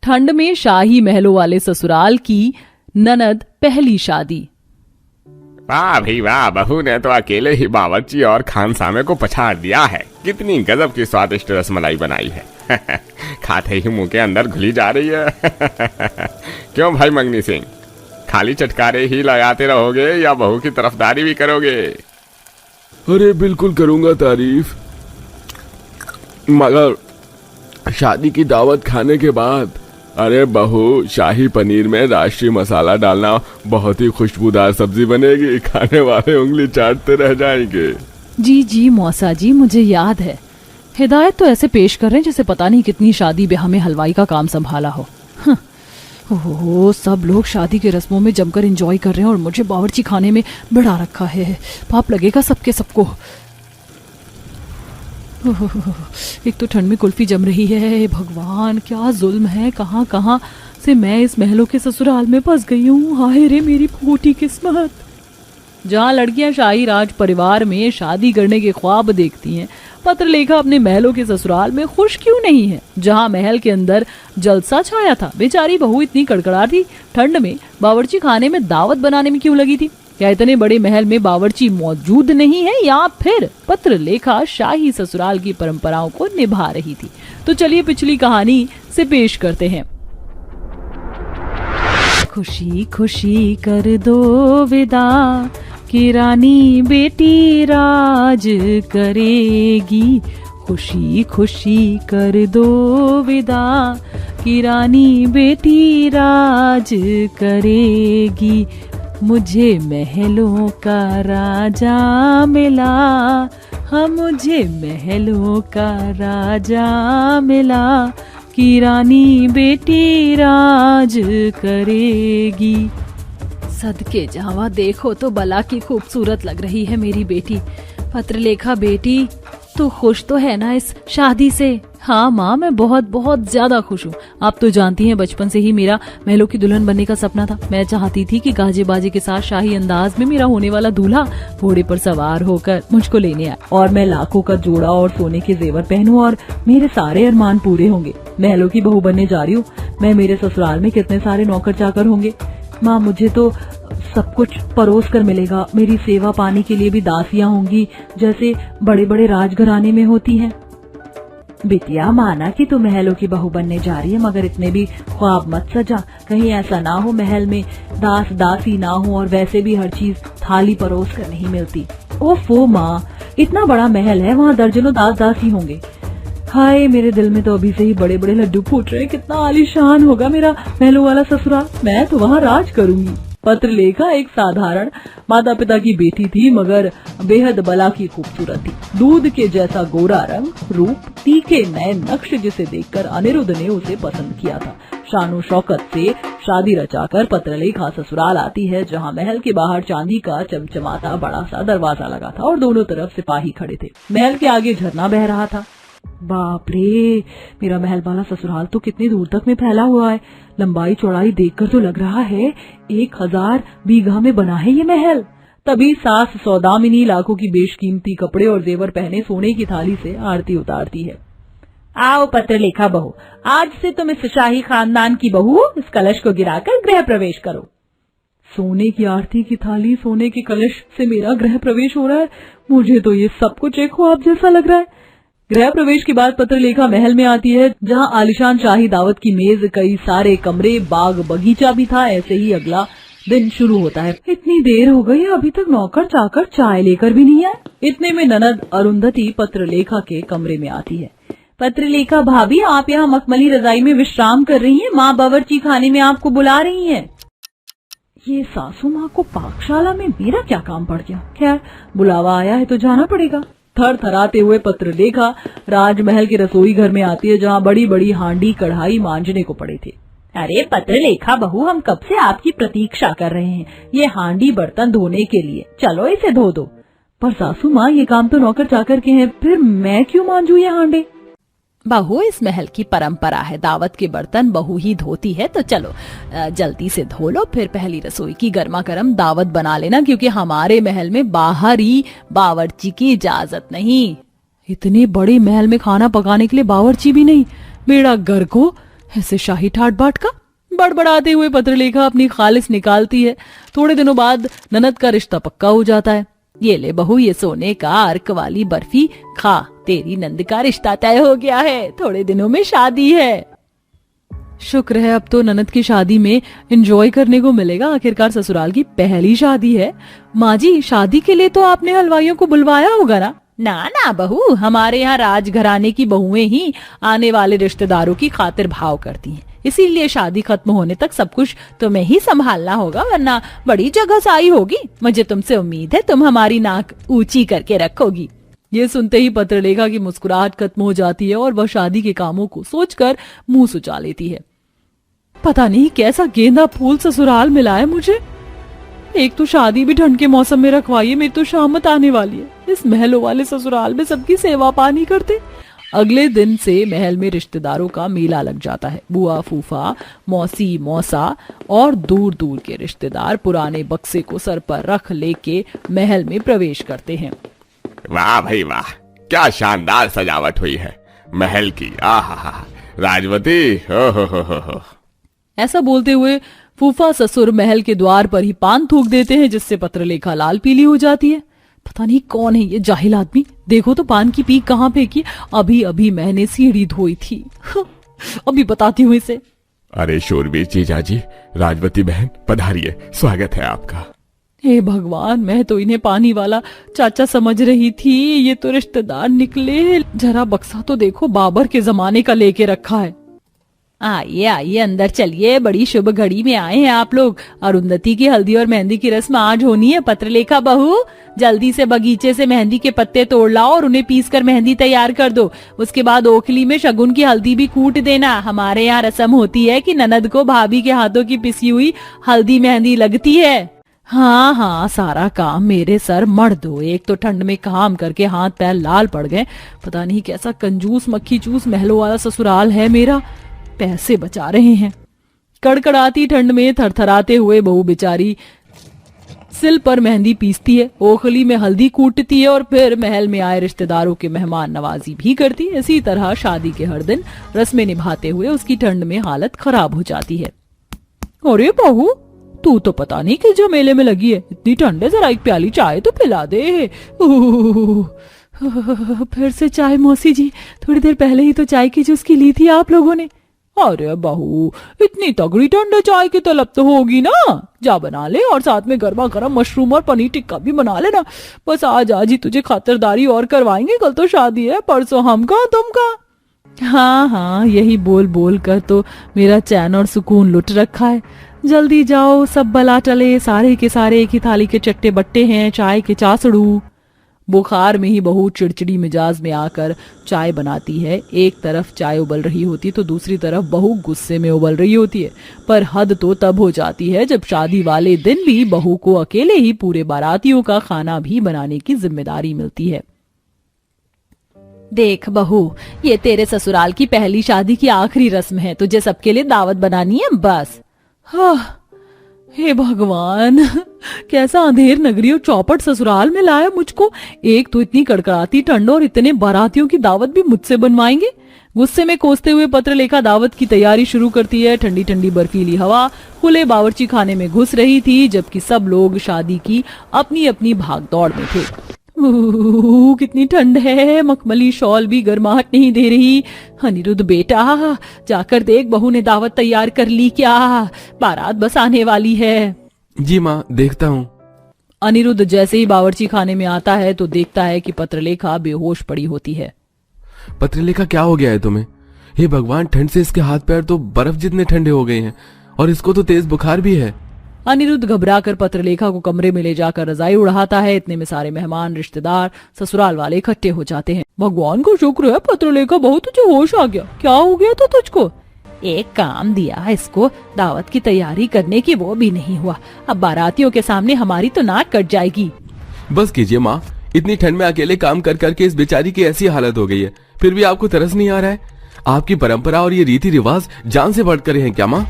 ठंड में शाही महलों वाले ससुराल की ननद पहली शादी। वाह भाई वाह, बहू ने तो अकेले ही बावर्ची और खानसामे को पछाड़ दिया है। कितनी गजब की स्वादिष्ट रसमलाई बनाई है। खाते ही मुंह के अंदर घुली जा रही है। क्यों भाई मंगनी सिंह, खाली चटकारे ही लगाते रहोगे या बहू की तरफदारी भी करोगे? अरे बिल्कुल करूंगा तारीफ, मगर शादी की दावत खाने के बाद। अरे बहू, शाही पनीर में राष्ट्रीय मसाला डालना, बहुत ही खुशबूदार सब्जी बनेगी, खाने वाले उंगली चाटते रह जाएंगे। जी जी मौसा जी, मुझे याद है। हिदायत तो ऐसे पेश कर रहे हैं जैसे पता नहीं कितनी शादी ब्याह में हलवाई का काम संभाला हो। ओहो, सब लोग शादी के रस्मों में जमकर एंजॉय कर रहे हैं और मुझे बावर्ची खाने में बढ़ा रखा है। पाप लगेगा सबके सबको। एक तो ठंड में कुल्फी जम रही है। भगवान, क्या जुल्म है, कहाँ कहाँ से मैं इस महलों के ससुराल में फंस गई हूँ। हाय रे मेरी फूटी किस्मत। जहाँ लड़कियां शाही राज परिवार में शादी करने के ख्वाब देखती हैं, पत्रलेखा अपने महलों के ससुराल में खुश क्यों नहीं है, जहाँ महल के अंदर जलसा छाया था। बेचारी बहू इतनी कड़कड़ाती ठंड में बावर्ची खाने में दावत बनाने में क्यों लगी थी? क्या इतने बड़े महल में बावर्ची मौजूद नहीं है, या फिर पत्रलेखा शाही ससुराल की परंपराओं को निभा रही थी? तो चलिए पिछली कहानी से पेश करते हैं। खुशी खुशी कर दो विदा कि रानी बेटी राज करेगी। खुशी खुशी कर दो विदा कि रानी बेटी राज करेगी। मुझे महलों का राजा मिला, हाँ मुझे महलों का राजा मिला कि रानी बेटी राज करेगी। सदके जावा, देखो तो बला की खूबसूरत लग रही है मेरी बेटी। पत्रलेखा बेटी, तू खुश तो है ना इस शादी से? हाँ माँ, मैं बहुत बहुत ज्यादा खुश हूँ। आप तो जानती हैं बचपन से ही मेरा महलों की दुल्हन बनने का सपना था। मैं चाहती थी कि गाजे बाजे के साथ शाही अंदाज में मेरा होने वाला दूल्हा घोड़े पर सवार होकर मुझको लेने आए और मैं लाखों का जोड़ा और सोने के जेवर पहनूं और मेरे सारे अरमान पूरे होंगे। महलों की बहू बनने जा रही हूँ मैं। मेरे ससुराल में कितने सारे नौकर चाकर होंगे। माँ, मुझे तो सब कुछ परोस कर मिलेगा। मेरी सेवा पानी के लिए भी दासियां होंगी, जैसे बड़े बड़े राजघराने में होती हैं। बिटिया, माना कि तू महलों की बहू बनने जा रही है, मगर इतने भी ख्वाब मत सजा। कहीं ऐसा ना हो महल में दास दासी ना हो और वैसे भी हर चीज थाली परोस कर नहीं मिलती। ओफो माँ, इतना बड़ा महल है, वहाँ दर्जनों दास दासी होंगे। हाय, मेरे दिल में तो अभी से ही बड़े बड़े लड्डू फूट रहे हैं। कितना आलीशान होगा मेरा महलों वाला ससुराल। मैं तो वहाँ राज करूंगी। पत्रलेखा एक साधारण माता पिता की बेटी थी, मगर बेहद बला की खूबसूरत थी। दूध के जैसा गोरा रंग, रूप, तीखे नए नक्श, जिसे देखकर अनिरुद्ध ने उसे पसंद किया था। शानो शौकत से शादी रचाकर पत्रलेखा ससुराल आती है, जहाँ महल के बाहर चांदी का चमचमाता बड़ा सा दरवाजा लगा था और दोनों तरफ सिपाही खड़े थे। महल के आगे झरना बह रहा था। बाप रे, मेरा महल वाला ससुराल तो कितनी दूर तक में फैला हुआ है। लंबाई चौड़ाई देखकर तो लग रहा है 1000 बीघा में बना है ये महल। तभी सास सौदामिनी लाखों की बेशकीमती कपड़े और जेवर पहने सोने की थाली से आरती उतारती है। आओ पत्रलेखा बहू, आज से तुम इस शाही खानदान की बहू हो। इस कलश को गिराकर गृह प्रवेश करो। सोने की आरती की थाली, सोने के कलश से मेरा गृह प्रवेश हो रहा है। मुझे तो ये सब कुछ एक ख्वाब जैसा लग रहा है। गृह प्रवेश के बाद पत्रलेखा महल में आती है, जहाँ आलिशान शाही दावत की मेज, कई सारे कमरे, बाग बगीचा भी था। ऐसे ही अगला दिन शुरू होता है। इतनी देर हो गई, अभी तक नौकर चाकर चाय लेकर भी नहीं आए। इतने में ननद अरुंधति पत्रलेखा के कमरे में आती है। पत्रलेखा भाभी, आप यहाँ मखमली रजाई में विश्राम कर रही हैं। माँ बावर्ची खाने में आपको बुला रही हैं। ये सासू माँ को पाकशाला में मेरा क्या काम पड़ गया। खैर, बुलावा आया है तो जाना पड़ेगा। थर थराते हुए पत्रलेखा राजमहल के रसोई घर में आती है, जहाँ बड़ी बड़ी हांडी कढ़ाई मांजने को पड़े थे। अरे पत्रलेखा बहू, हम कब से आपकी प्रतीक्षा कर रहे हैं ये हांडी बर्तन धोने के लिए। चलो इसे धो दो। पर सासू माँ, ये काम तो नौकर चाकर के हैं, फिर मैं क्यों मांजू ये हांडे? बहू, इस महल की परंपरा है, दावत के बर्तन बहू ही धोती है। तो चलो जल्दी से धो लो, फिर पहली रसोई की गर्मा गर्म दावत बना लेना, क्योंकि हमारे महल में बाहरी बावर्ची की इजाजत नहीं। इतने बड़े महल में खाना पकाने के लिए बावर्ची भी नहीं? बेड़ा गर्क हो, ऐसे शाही ठाट बाट का? बड़बड़ाते हुए पत्रलेखा अपनी खालिस निकालती है। थोड़े दिनों बाद ननद का रिश्ता पक्का हो जाता है। ये ले बहू, ये सोने का अर्क वाली बर्फी खा, तेरी नंद का रिश्ता तय हो गया है, थोड़े दिनों में शादी है। शुक्र है अब तो ननद की शादी में एंजॉय करने को मिलेगा, आखिरकार ससुराल की पहली शादी है। माँ जी, शादी के लिए तो आपने हलवाइयों को बुलवाया होगा ना? ना ना बहू, हमारे यहाँ राजघराने की बहुएं ही आने वाले रिश्तेदारों की खातिर भाव करती हैं, इसीलिए शादी खत्म होने तक सब कुछ तुम्हें ही संभालना होगा, वरना बड़ी जगह साई होगी। मुझे तुमसे उम्मीद है तुम हमारी नाक ऊंची करके रखोगी। ये सुनते ही पत्रलेखा की मुस्कुराहट खत्म हो जाती है और वह शादी के कामों को सोचकर मुंह सुचा लेती है। पता नहीं कैसा गेंदा फूल ससुराल मिला है मुझे। एक तो शादी भी ठंड के मौसम में रखवाई, मेरी तो शामत आने वाली है। इस महलों वाले ससुराल में सबकी सेवा पानी करते। अगले दिन से महल में रिश्तेदारों का मेला लग जाता है। बुआ, फूफा, मौसी, मौसा और दूर दूर के रिश्तेदार पुराने बक्से को सर पर रख लेके महल में प्रवेश करते हैं। वाह भाई वाह, क्या शानदार सजावट हुई है महल की। आहा, राजवती हो। ऐसा बोलते हुए फूफा ससुर महल के द्वार पर ही पान थूक देते हैं, जिससे पत्रलेखा लाल पीली हो जाती है। पता नहीं कौन है ये जाहिल आदमी, देखो तो पान की पीक कहाँ फेंकी। अभी अभी मैंने सीढ़ी धोई थी, अभी बताती हूँ इसे। अरे शूरवीर जीजाजी, राजवती बहन पधारिए, स्वागत है आपका। हे भगवान, मैं तो इन्हें पानी वाला चाचा समझ रही थी, ये तो रिश्तेदार निकले। जरा बक्सा तो देखो, बाबर के जमाने का लेके रखा है। आइए आइए अंदर चलिए, बड़ी शुभ घड़ी में आए हैं आप लोग। अरुंधति की हल्दी और मेहंदी की रस्म आज होनी है। पत्रलेखा बहू, जल्दी से बगीचे से मेहंदी के पत्ते तोड़ लाओ और उन्हें पीसकर मेहंदी तैयार कर दो। उसके बाद ओखली में शगुन की हल्दी भी कूट देना। हमारे यहाँ रस्म होती है कि ननद को भाभी के हाथों की पिसी हुई हल्दी मेहंदी लगती है। हाँ हाँ, सारा काम मेरे सर मर दो। एक तो ठंड में काम करके हाथ पैर लाल पड़ गए। पता नहीं कैसा कंजूस मक्खी चूस महलों वाला ससुराल है मेरा, पैसे बचा रहे हैं। कड़कड़ाती ठंड में थरथराते हुए बहू बेचारी सिल पर मेहंदी पीसती है, ओखली में हल्दी कूटती है और फिर महल में आए रिश्तेदारों के मेहमान नवाजी भी करती है। इसी तरह शादी के हर दिन रस्में निभाते हुए उसकी ठंड में हालत खराब हो जाती है। अरे बहू, तू तो पता नहीं किस झमेले में लगी है, इतनी ठंड है, जरा एक प्याली चाय तो पिला दे। फिर से चाय मौसी जी, थोड़ी देर पहले ही तो चाय की चुस्की ली थी आप लोगों ने। अरे बहू, इतनी तगड़ी ठंड चाय की तलब तो होगी ना, जा बना ले और साथ में गर्मा गर्म मशरूम और पनीर टिक्का भी बना लेना। बस आज ही तुझे खातिरदारी और करवाएंगे, कल तो शादी है, परसों हम का तुम का। हाँ हाँ, यही बोल बोल कर तो मेरा चैन और सुकून लुट रखा है। जल्दी जाओ, सब बला टले, सारे के सारे एक ही थाली के चट्टे बट्टे हैं, चाय के चासड़ू। बुखार में ही बहू चिड़चिड़ी मिजाज में आकर चाय बनाती है। एक तरफ चाय उबल रही होती तो दूसरी तरफ बहू गुस्से में उबल रही होती है। पर हद तो तब हो जाती है जब शादी वाले दिन भी बहू को अकेले ही पूरे बारातियों का खाना भी बनाने की जिम्मेदारी मिलती है। देख बहू, ये तेरे ससुराल की पहली शादी की आखिरी रस्म है, तुझे सबके लिए दावत बनानी है बस। हाँ, हे भगवान, कैसा अंधेर नगरी और चौपट ससुराल में लाया मुझको। एक तो इतनी कड़कड़ाती ठंड और इतने बारातियों की दावत भी मुझसे बनवाएंगे। गुस्से में कोसते हुए पत्रलेखा दावत की तैयारी शुरू करती है। ठंडी ठंडी बर्फीली हवा खुले बावर्ची खाने में घुस रही थी, जबकि सब लोग शादी की अपनी अपनी भागदौड़ में थे। कितनी ठंड है, मखमली शॉल भी गर्माहट नहीं दे रही। अनिरुद्ध बेटा, जाकर देख बहू ने दावत तैयार कर ली क्या, बारात बस आने वाली है। जी माँ, देखता हूँ। अनिरुद्ध जैसे ही बावर्ची खाने में आता है तो देखता है कि पत्रलेखा बेहोश पड़ी होती है। पत्रलेखा, क्या हो गया है तुम्हें? हे भगवान, ठंड से इसके हाथ पैर तो बर्फ जितने ठंडे हो गए हैं और इसको तो तेज बुखार भी है। अनिरुद्ध घबराकर पत्रलेखा को कमरे में ले जाकर रजाई उड़ाता है। इतने में सारे मेहमान, रिश्तेदार, ससुराल वाले इकट्ठे हो जाते हैं। भगवान को शुक्र है पत्रलेखा बहू, तुझे होश आ गया। क्या हो गया था तुझको? एक काम दिया इसको दावत की तैयारी करने की, वो भी नहीं हुआ। अब बारातियों के सामने हमारी तो नाक कट जाएगी। बस कीजिए माँ, इतनी ठंड में अकेले काम कर करके इस बेचारी की ऐसी हालत हो गई है, फिर भी आपको तरस नहीं आ रहा है? आपकी परंपरा और ये रीति रिवाज जान से बढ़कर हैं क्या माँ?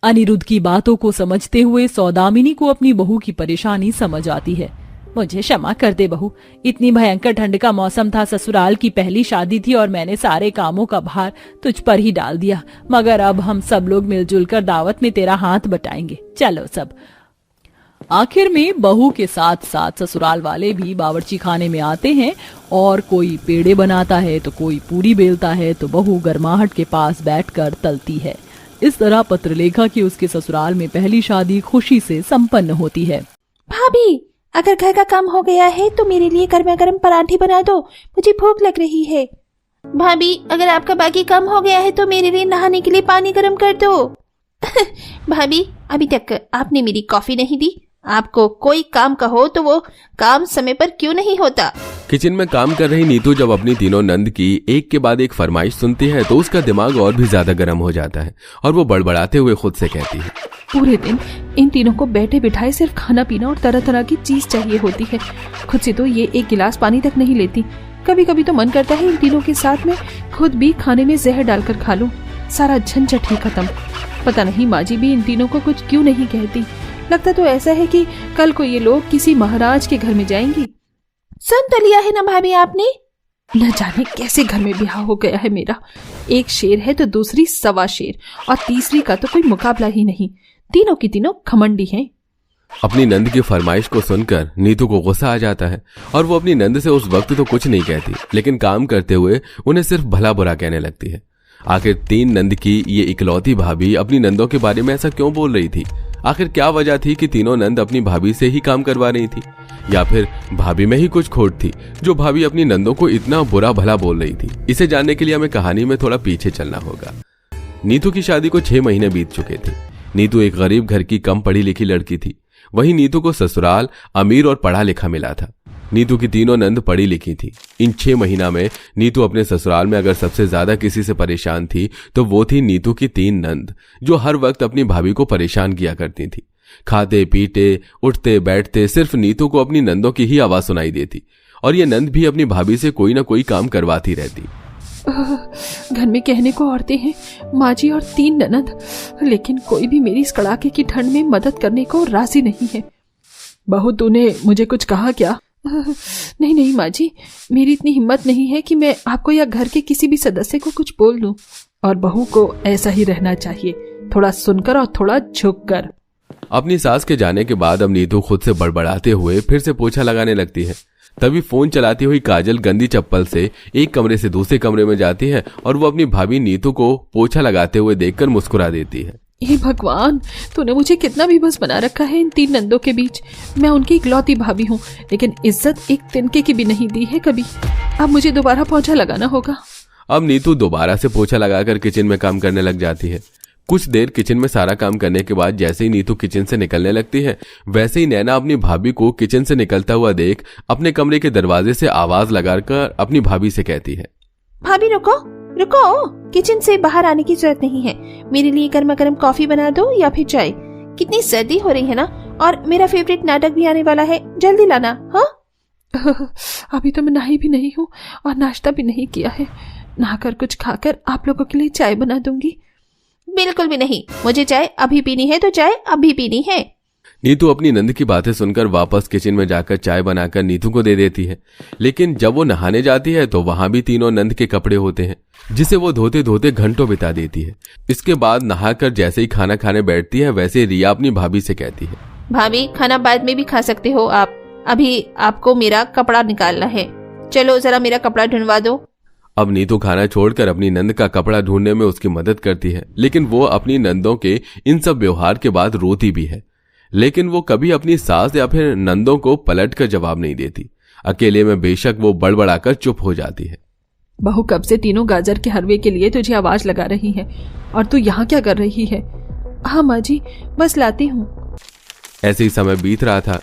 अनिरुद्ध की बातों को समझते हुए सौदामिनी को अपनी बहू की परेशानी समझ आती है। मुझे क्षमा कर दे बहू, इतनी भयंकर ठंड का मौसम था, ससुराल की पहली शादी थी और मैंने सारे कामों का भार तुझ पर ही डाल दिया। मगर अब हम सब लोग मिलजुल कर दावत में तेरा हाथ बटाएंगे। चलो सब। आखिर में बहू के साथ साथ ससुराल वाले भी बावर्ची खाने में आते हैं और कोई पेड़े बनाता है तो कोई पूरी बेलता है तो बहू गर्माहट के पास बैठकर तलती है। इस तरह पत्रलेखा की उसके ससुराल में पहली शादी खुशी से संपन्न होती है। भाभी, अगर घर का काम हो गया है तो मेरे लिए गर्मा गर्म पराठे बना दो, मुझे भूख लग रही है। भाभी, अगर आपका बाकी काम हो गया है तो मेरे लिए नहाने के लिए पानी गर्म कर दो। भाभी, अभी तक आपने मेरी कॉफी नहीं दी। आपको कोई काम कहो तो वो काम समय पर क्यों नहीं होता? किचन में काम कर रही नीतू जब अपनी तीनों नंद की एक के बाद एक फरमाइश सुनती है तो उसका दिमाग और भी ज्यादा गर्म हो जाता है और वो बड़बड़ाते हुए खुद से कहती है, पूरे दिन इन तीनों को बैठे बिठाए सिर्फ खाना पीना और तरह तरह की चीज चाहिए होती है। खुद से तो ये एक गिलास पानी तक नहीं लेती। कभी कभी तो मन करता है इन तीनों के साथ में खुद भी खाने में जहर डालकर खा लूं। सारा झंझट ही खत्म। पता नहीं माँ जी भी इन तीनों को कुछ क्यों नहीं कहती। लगता तो ऐसा है कि कल को ये लोग किसी महाराज के घर में जाएंगी। सुन तो लिया है ना भाभी आपने? न जाने कैसे घर में ब्याह हो गया है मेरा। एक शेर है तो दूसरी सवा शेर और तीसरी का तो कोई मुकाबला ही नहीं। तीनों की तीनों घमंडी हैं। अपनी नंद की फरमाइश को सुनकर नीतू को गुस्सा आ जाता है और वो अपनी नंद से उस वक्त तो कुछ नहीं कहती, लेकिन काम करते हुए उन्हें सिर्फ भला बुरा कहने लगती है। आखिर तीन नंद की ये इकलौती भाभी अपनी नंदों के बारे में ऐसा क्यों बोल रही थी? आखिर क्या वजह थी कि तीनों नंद अपनी भाभी से ही काम करवा रही थी, या फिर भाभी में ही कुछ खोट थी जो भाभी अपनी नंदों को इतना बुरा भला बोल रही थी? इसे जानने के लिए हमें कहानी में थोड़ा पीछे चलना होगा। नीतू की शादी को 6 महीने बीत चुके थे। नीतू एक गरीब घर की कम पढ़ी लिखी लड़की थी। वहीं नीतू को ससुराल अमीर और पढ़ा लिखा मिला था। नीतू की तीनों नंद पढ़ी लिखी थी। इन 6 महीना में नीतू अपने ससुराल में अगर सबसे ज्यादा किसी से परेशान थी तो वो थी नीतू की 3 नंद, जो हर वक्त अपनी भाभी को परेशान किया करती थी। खाते पीते उठते बैठते सिर्फ नीतू को अपनी नंदों की ही आवाज सुनाई देती और ये नंद भी अपनी भाभी से कोई ना कोई काम करवाती रहती। घर में कहने को औरतें हैं, माँ जी और 3 ननद, लेकिन कोई भी मेरी इस कड़ाके की ठंड में मदद करने को राजी नहीं है। बहू, तूने मुझे कुछ कहा क्या? नहीं नहीं माँ जी, मेरी इतनी हिम्मत नहीं है कि मैं आपको या घर के किसी भी सदस्य को कुछ बोल दूं। और बहू को ऐसा ही रहना चाहिए, थोड़ा सुनकर और थोड़ा झुककर। अपनी सास के जाने के बाद अब नीतू खुद से बड़बड़ाते हुए फिर से पोछा लगाने लगती है। तभी फोन चलाती हुई काजल गंदी चप्पल से एक कमरे से दूसरे कमरे में जाती है और वो अपनी भाभी नीतू को पोछा लगाते हुए देखकर मुस्कुरा देती है। हे भगवान, तूने मुझे कितना बेबस बना रखा है इन 3 नंदों के बीच। मैं उनकी इकलौती भाभी हूँ, लेकिन इज्जत एक तिनके की भी नहीं दी है कभी। अब मुझे दोबारा पोछा लगाना होगा। अब नीतू दोबारा से पोछा लगाकर किचन में काम करने लग जाती है। कुछ देर किचन में सारा काम करने के बाद जैसे ही नीतू किचन से निकलने लगती है, वैसे ही नैना अपनी भाभी को किचन से निकलता हुआ देख अपने कमरे के दरवाजे से आवाज लगाकर अपनी भाभी से कहती है, भाभी रुको रुको, किचन से बाहर आने की जरूरत नहीं है। मेरे लिए गर्मा गर्म कॉफी बना दो या फिर चाय। कितनी सर्दी हो रही है ना, और मेरा फेवरेट नाटक भी आने वाला है, जल्दी लाना। हाँ अभी तो मैं नहाई भी नहीं हूँ और नाश्ता भी नहीं किया है। नहाकर कुछ खाकर आप लोगों के लिए चाय बना दूंगी। बिल्कुल भी नहीं, मुझे चाय अभी पीनी है तो चाय अभी पीनी है। नीतू अपनी नंद की बातें सुनकर वापस किचन में जाकर चाय बनाकर नीतू को दे देती है। लेकिन जब वो नहाने जाती है तो वहां भी तीनों नंद के कपड़े होते हैं, जिसे वो धोते धोते घंटों बिता देती है। इसके बाद नहाकर जैसे ही खाना खाने बैठती है, वैसे रिया अपनी भाभी से कहती है, भाभी खाना बाद में भी खा सकते हो आप, अभी आपको मेरा कपड़ा निकालना है। चलो जरा मेरा कपड़ा ढूंढवा दो। अब नीतू खाना छोड़कर अपनी नंद का कपड़ा ढूंढने में उसकी मदद करती है, लेकिन वो अपनी नंदों के इन सब व्यवहार के बाद रोती भी है। लेकिन वो कभी अपनी सास या फिर नंदों को पलट कर जवाब नहीं देती। अकेले में बेशक वो बड़बड़ाकर चुप हो जाती है। बहू कब से तीनों गाजर के हलवे के लिए तुझे आवाज लगा रही है, और तू यहाँ क्या कर रही है? हाँ माँ जी, बस लाती हूँ। ऐसे ही समय बीत रहा था।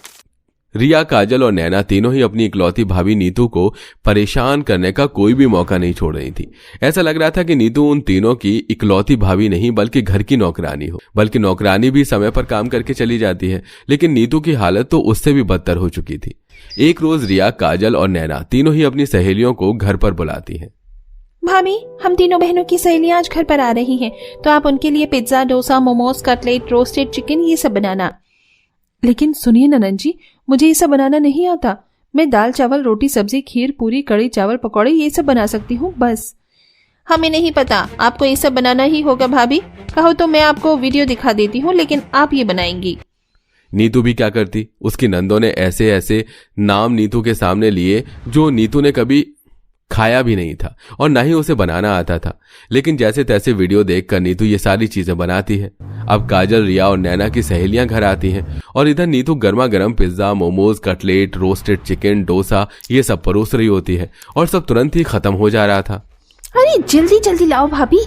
रिया, काजल और नैना तीनों ही अपनी इकलौती भाभी नीतू को परेशान करने का कोई भी मौका नहीं छोड़ रही थी। ऐसा लग रहा था कि नीतू उन तीनों की इकलौती भाभी नहीं बल्कि घर की नौकरानी हो। बल्कि नौकरानी भी समय पर काम करके चली जाती है, लेकिन नीतू की हालत तो उससे भी बदतर हो चुकी थी। एक रोज रिया, काजल और नैना तीनों ही अपनी सहेलियों को घर पर बुलाती हैं। भाभी, हम तीनों बहनों की सहेलियां आज घर पर आ रही हैं, तो आप उनके लिए pizza, dosa, momos, cutlet, roasted chicken ये सब बनाना। लेकिन सुनिए ननन जी, मुझे ये सब बनाना नहीं आता। मैं दाल चावल रोटी सब्जी खीर पूरी कड़ी चावल पकौड़े ये सब बना सकती हूँ बस। हमें नहीं पता, आपको ये सब बनाना ही होगा भाभी। कहो तो मैं आपको वीडियो दिखा देती हूँ, लेकिन आप ये बनाएंगी। नीतू भी क्या करती, उसकी नंदों ने ऐसे ऐसे नाम नीतू के सामने लिए जो नीतू ने कभी खाया भी नहीं था और ना ही उसे बनाना आता था, लेकिन जैसे तैसे वीडियो देखकर नीतू ये सारी चीजें बनाती है। अब काजल, रिया और नैना की सहेलियां घर आती हैं और इधर नीतू गर्मा गर्म pizza, momos, cutlet, roasted chicken, dosa ये सब परोस रही होती है और सब तुरंत ही खत्म हो जा रहा था। अरे जल्दी जल्दी लाओ भाभी,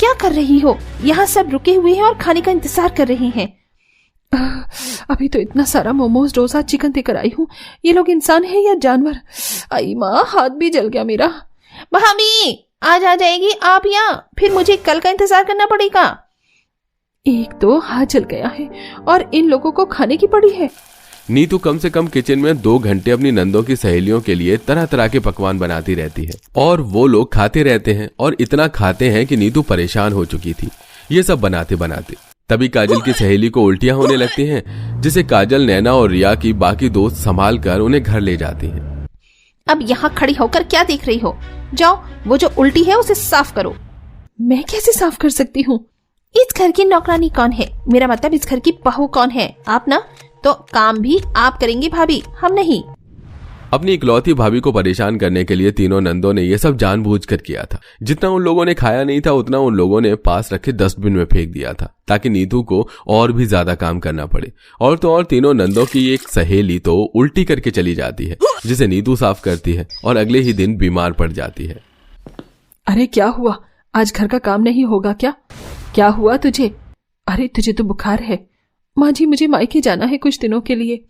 क्या कर रही हो? यहाँ सब रुके हुए हैं और खाने का इंतजार कर रहे हैं। अभी तो इतना सारा मोमोज डोसा चिकन देकर आई हूँ, ये लोग इंसान है या जानवर? आई माँ, हाथ भी जल गया मेरा। भाभी आज आ जाएगी आप यहाँ, फिर मुझे कल का इंतजार करना पड़ेगा। एक तो हाथ जल गया है और इन लोगों को खाने की पड़ी है। नीतू कम से कम किचन में 2 घंटे अपनी नंदों की सहेलियों के लिए तरह तरह के पकवान बनाती रहती है और वो लोग खाते रहते हैं और इतना खाते हैं कि नीतू परेशान हो चुकी थी ये सब बनाते बनाते। तभी काजल की सहेली को उल्टियां होने लगती हैं, जिसे काजल, नैना और रिया की बाकी दोस्त संभाल कर उन्हें घर ले जाती हैं। अब यहाँ खड़ी होकर क्या देख रही हो? जाओ, वो जो उल्टी है उसे साफ करो। मैं कैसे साफ कर सकती हूँ? इस घर की नौकरानी कौन है? मेरा मतलब इस घर की बहू कौन है? आप ना, तो काम भी आप करेंगी भाभी, हम नहीं। अपनी इकलौती भाभी को परेशान करने के लिए तीनों नंदों ने यह सब जानबूझकर किया था। जितना उन लोगों ने खाया नहीं था उतना उन लोगों ने पास रखे डस्टबिन में फेंक दिया था, ताकि नीतू को और भी ज्यादा काम करना पड़े। और तो और तीनों नंदों की एक सहेली तो उल्टी करके चली जाती है, जिसे नीतू साफ करती है और अगले ही दिन बीमार पड़ जाती है। अरे क्या हुआ, आज घर का काम नहीं होगा क्या? क्या हुआ तुझे? अरे तुझे तो बुखार है। माँ जी, मुझे मायके जाना है कुछ दिनों के लिए।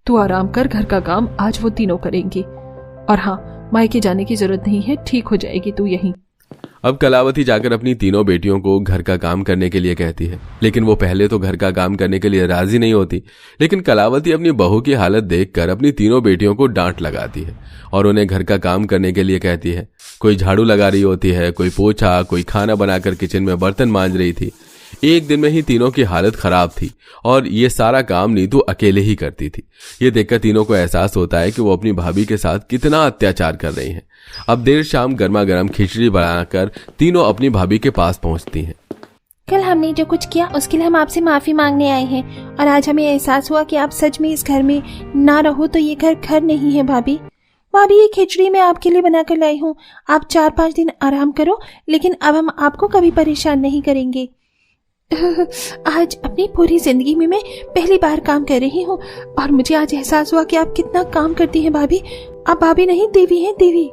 तू आराम कर, घर का काम आज वो तीनों करेंगी। और हाँ, मायके जाने की जरूरत नहीं है, ठीक हो जाएगी तू यहीं। अब कलावती जाकर अपनी तीनों बेटियों को घर का काम करने के लिए कहती है, लेकिन वो पहले तो घर का काम करने के लिए राजी नहीं होती। लेकिन कलावती अपनी बहू की हालत देखकर अपनी तीनों बेटियों को डांट लगाती है और उन्हें घर का काम करने के लिए कहती है। कोई झाड़ू लगा रही होती है, कोई पोछा, कोई खाना बनाकर किचन में बर्तन मांज रही थी। एक दिन में ही तीनों की हालत खराब थी और ये सारा काम नीतू अकेले ही करती थी। ये देखकर तीनों को एहसास होता है कि वो अपनी भाभी के साथ कितना अत्याचार कर रही हैं। अब देर शाम गर्मा गर्म खिचड़ी बनाकर तीनों अपनी भाभी के पास पहुंचती हैं। कल हमने जो कुछ किया उसके लिए हम आपसे माफी मांगने आए हैं और आज हमें एहसास हुआ कि आप सच में इस घर में ना रहो तो ये घर घर नहीं है। भाभी ये खिचड़ी मैं आपके लिए बनाकर लाई हूँ, आप 4-5 दिन आराम करो, लेकिन अब हम आपको कभी परेशान नहीं करेंगे। आज अपनी पूरी जिंदगी में मैं पहली बार काम कर रही हूँ और मुझे आज एहसास हुआ कि आप कितना काम करती हैं भाभी। आप भाभी नहीं, देवी हैं, देवी।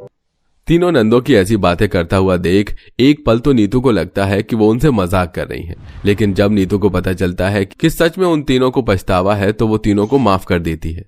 तीनों नंदों की ऐसी बातें करता हुआ देख एक पल तो नीतू को लगता है कि वो उनसे मजाक कर रही हैं, लेकिन जब नीतू को पता चलता है कि सच में उन तीनों को पछतावा है तो वो तीनों को माफ कर देती है।